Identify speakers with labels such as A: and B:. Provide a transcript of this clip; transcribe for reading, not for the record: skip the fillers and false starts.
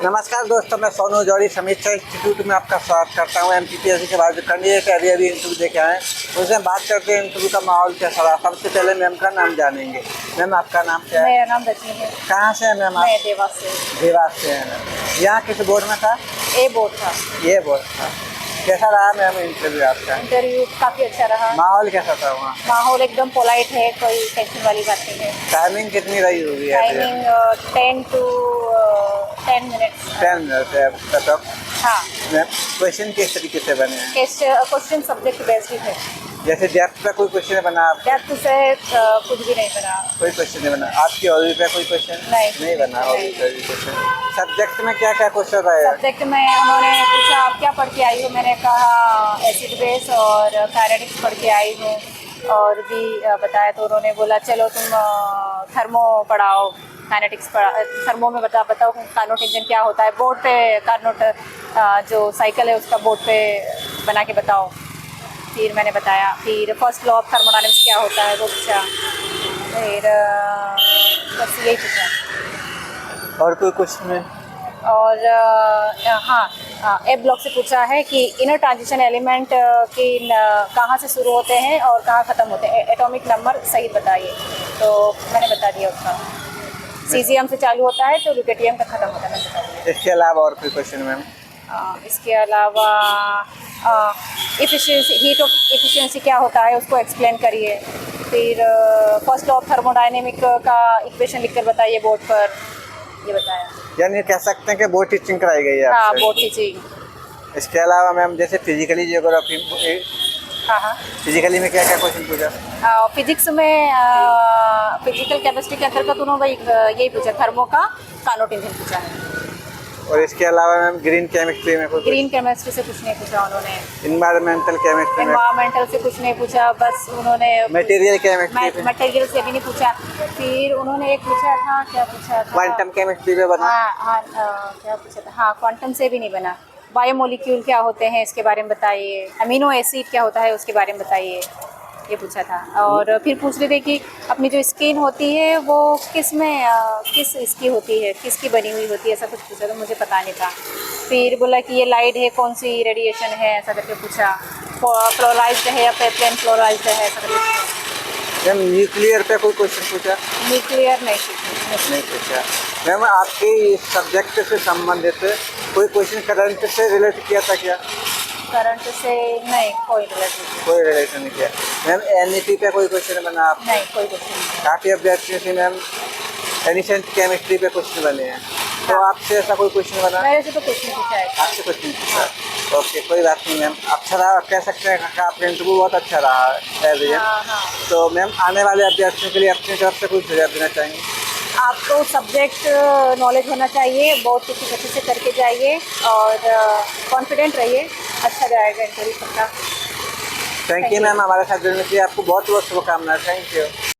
A: नमस्कार दोस्तों, मैं सोनू जौहरी समीक्षा इंस्टीट्यूट में आपका स्वागत करता हूँ। एमपीपीएससी के बाद जो कैंडिडेट अभी इंटरव्यू देखे आए उससे बात करते हैं इंटरव्यू का माहौल कैसा रहा। सबसे पहले मैम का नाम जानेंगे। मैम आपका नाम क्या है?
B: मेरा नाम रजनी है।
A: कहाँ से है मैम आप?
B: मैं देवास से।
A: देवास से है मैम। यहाँ किस बोर्ड में था?
B: ए बोर्ड था।
A: ये बोर्ड था। कैसा रहा मैम इंटरव्यू आपका?
B: इंटरव्यू काफ़ी अच्छा रहा।
A: माहौल कैसा था वहाँ?
B: माहौल एकदम पोलाइट है, कोई टेंशन वाली बात नहीं है।
A: टाइमिंग कितनी रही होगी?
B: Timing 10 to 10 minutes.
A: 10 मिनट है तक।
B: हाँ।
A: मैम क्वेश्चन किस तरीके से बने हैं?
B: क्वेश्चन सब्जेक्ट बेस्ड है।
A: जैसे डेप्थ पे कोई क्वेश्चन बना?
B: डेप्थ से कुछ भी नहीं बना।
A: कोई क्वेश्चन नहीं बना। आपकी ऑर्डर पे कोई क्वेश्चन नहीं बना? Order question. सब्जेक्ट में क्या क्या क्वेश्चन रहे?
B: सब्जेक्ट में उन्होंने पूछा आप क्या पढ़ के आई हो, मैंने कहा एसिड बेस और काइनेटिक्स पढ़ के आई हूँ और भी बताया। तो उन्होंने बोला चलो तुम थर्मो पढ़ाओ, काइनेटिक्स पढ़ा, थर्मो में बताओ कार्नोट इंजन क्या होता है, बोर्ड पे कार्नोट जो साइकिल है उसका बोर्ड पे बना के बताओ। फिर मैंने बताया। फिर फर्स्ट लॉ ऑफ थर्मोडायनेमिक्स क्या होता है वो पूछा। फिर बस यही पूछा।
A: और कोई क्वेश्चन है?
B: और हाँ, ए ब्लॉक से पूछा है कि इनर ट्रांजिशन एलिमेंट की कहाँ से शुरू होते हैं और कहाँ ख़त्म होते हैं, एटॉमिक नंबर सही बताइए। तो मैंने बता दिया उसका। सीजियम से चालू होता है तो ल्यूटेटियम तक ख़त्म होता है, मैंने बता दिया।
A: इसके अलावा और कोई क्वेश्चन मैम?
B: इसके अलावा एफिशिएंसी, हीट ऑफ एफिशिएंसी क्या होता है उसको एक्सप्लेन करिए। फिर फर्स्ट लॉ ऑफ थर्मोडायनेमिक का इक्वेशन लिखकर बताइए बोर्ड पर, ये बताया।
A: यानी कह सकते हैं कि बोर्ड टीचिंग कराई गई है
B: हाँ,
A: आपसे?
B: Board teaching.
A: इसके अलावा मैम जैसे फिजिकली जियोग्राफी,
B: हाँ,
A: फिजिकली में क्या क्या क्वेश्चन पूछा?
B: फिजिक्स में फिजिकल केमिस्ट्री के अंतर्गत उन्होंने यही पूछा, थर्मो का कार्नोट इंजन पूछा है।
A: और इसके अलावा मैम ग्रीन केमिस्ट्री में कुछ?
B: ग्रीन केमिस्ट्री से कुछ नहीं पूछा उन्होंने।
A: इन्वायरमेंटल केमिस्ट्री में?
B: एनवायरमेंटल से कुछ नहीं पूछा, बस उन्होंने
A: मटेरियल केमिस्ट्री?
B: मटेरियल से भी नहीं पूछा। फिर उन्होंने एक पूछा था, क्या पूछा था?
A: क्वांटम केमिस्ट्री में बना?
B: हाँ, क्या पूछा था? हाँ, क्वांटम से भी नहीं बना। बायोमोलिक्यूल क्या होते हैं इसके बारे में बताइए, अमीनो एसिड क्या होता है उसके बारे में बताइए, ये पूछा था। और फिर पूछ रहे थे कि अपनी जो स्किन होती है वो किस इसकी होती है, किसकी बनी हुई होती है, ऐसा कुछ पूछा। तो मुझे पता नहीं था। फिर बोला कि ये लाइट है, कौन सी रेडिएशन है, ऐसा करके पूछा। फ्लोराइज्ड है या प्लेन फ्लोराइज्ड है, ऐसा करके पूछा।
A: मैम न्यूक्लियर पे कोई क्वेश्चन पूछा?
B: न्यूक्लियर नहीं
A: पूछा। मैम आपके इस सब्जेक्ट से संबंधित कोई क्वेश्चन करंट से रिलेट किया था क्या?
B: करंट से नहीं, कोई
A: रिलेशन नहीं किया। मैम एनईपी पे कोई क्वेश्चन बना आप?
B: नहीं, कोई क्वेश्चन नहीं।
A: काफ़ी अभ्यर्थियों से मैम एनिसेंट केमिस्ट्री पे क्वेश्चन बने हैं, तो आपसे ऐसा कोई क्वेश्चन बना?
B: मेरे से तो कुछ नहीं पूछा है।
A: आपसे कुछ नहीं पूछा? ओके, कोई बात नहीं मैम। अच्छा रहा, कह सकते हैं कि आपका इंटरव्यू बहुत अच्छा रहा है।
B: हाँ।
A: तो मैम आने वाले अभ्यर्थियों के लिए अपनी तरफ से कुछ सुझाव देना चाहेंगे?
B: आपको सब्जेक्ट नॉलेज होना चाहिए, बहुत कुछ अच्छे से करके जाइए और कॉन्फिडेंट रहिए, अच्छा जाएगा इंटरव्यू सबका।
A: थैंक यू मैम, हमारे साथ जुड़ने के लिए आपको बहुत बहुत शुभकामनाएं। Thank you.